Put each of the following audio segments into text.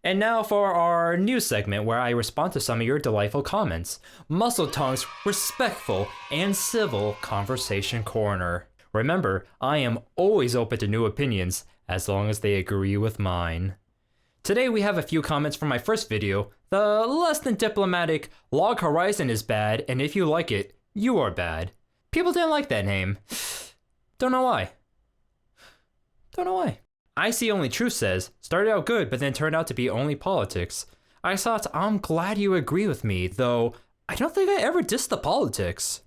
And now for our new segment where I respond to some of your delightful comments. Muscle Tongue's respectful and civil conversation corner. Remember, I am always open to new opinions as long as they agree with mine. Today we have a few comments from my first video, the less than diplomatic Log Horizon is bad and if you like it, you are bad. People didn't like that name. Don't know why. I See Only Truth says, started out good but then turned out to be only politics. I thought I'm glad you agree with me, though I don't think I ever dissed the politics.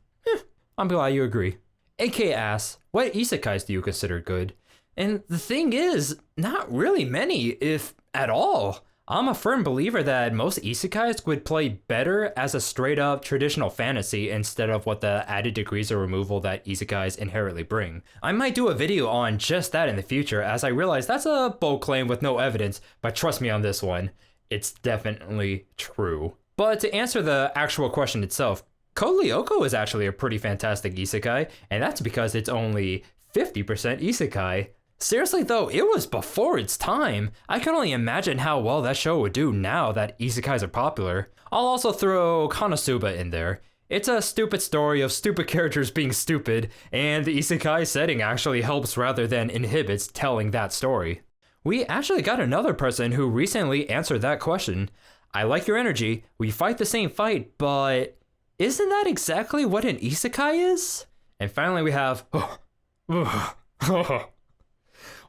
I'm glad you agree. AK asks, what isekais do you consider good? And the thing is, not really many, if at all. I'm a firm believer that most isekais would play better as a straight up traditional fantasy instead of what the added degrees of removal that isekais inherently bring. I might do a video on just that in the future as I realize that's a bold claim with no evidence, but trust me on this one, it's definitely true. But to answer the actual question itself, Code Lyoko is actually a pretty fantastic isekai, and that's because it's only 50% isekai. Seriously though, it was before its time. I can only imagine how well that show would do now that isekais are popular. I'll also throw Konosuba in there. It's a stupid story of stupid characters being stupid, and the isekai setting actually helps rather than inhibits telling that story. We actually got another person who recently answered that question. I like your energy, we fight the same fight, but isn't that exactly what an isekai is? And finally we have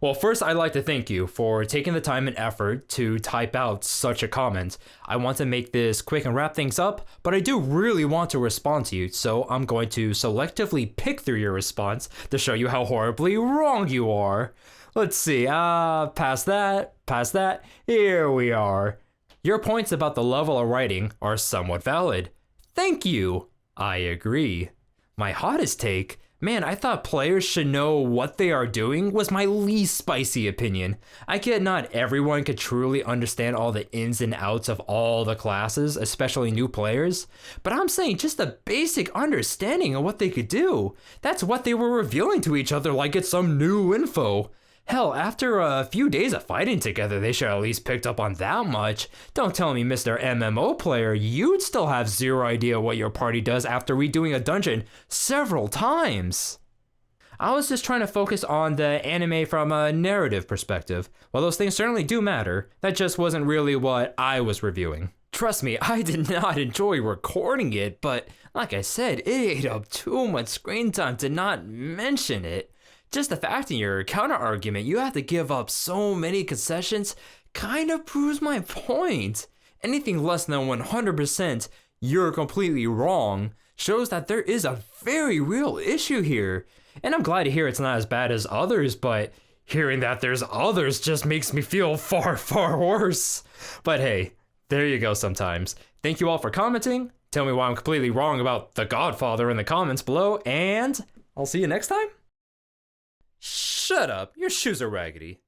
Well, first I'd like to thank you for taking the time and effort to type out such a comment. I want to make this quick and wrap things up, but I do really want to respond to you, so I'm going to selectively pick through your response to show you how horribly wrong you are. Let's see, past that, here we are. Your points about the level of writing are somewhat valid. Thank you, I agree. My hottest take? Man, I thought players should know what they are doing was my least spicy opinion. I get not everyone could truly understand all the ins and outs of all the classes, especially new players, but I'm saying just a basic understanding of what they could do. That's what they were revealing to each other like it's some new info. Hell, after a few days of fighting together, they should at least picked up on that much. Don't tell me, Mr. MMO player, you'd still have zero idea what your party does after redoing a dungeon several times. I was just trying to focus on the anime from a narrative perspective. While those things certainly do matter, that just wasn't really what I was reviewing. Trust me, I did not enjoy recording it, but like I said, it ate up too much screen time to not mention it. Just the fact in your counter argument you have to give up so many concessions kind of proves my point. Anything less than 100% you're completely wrong shows that there is a very real issue here. And I'm glad to hear it's not as bad as others, but hearing that there's others just makes me feel far, far worse. But hey, there you go sometimes. Thank you all for commenting. Tell me why I'm completely wrong about The Godfather in the comments below, and I'll see you next time. Shut up, your shoes are raggedy.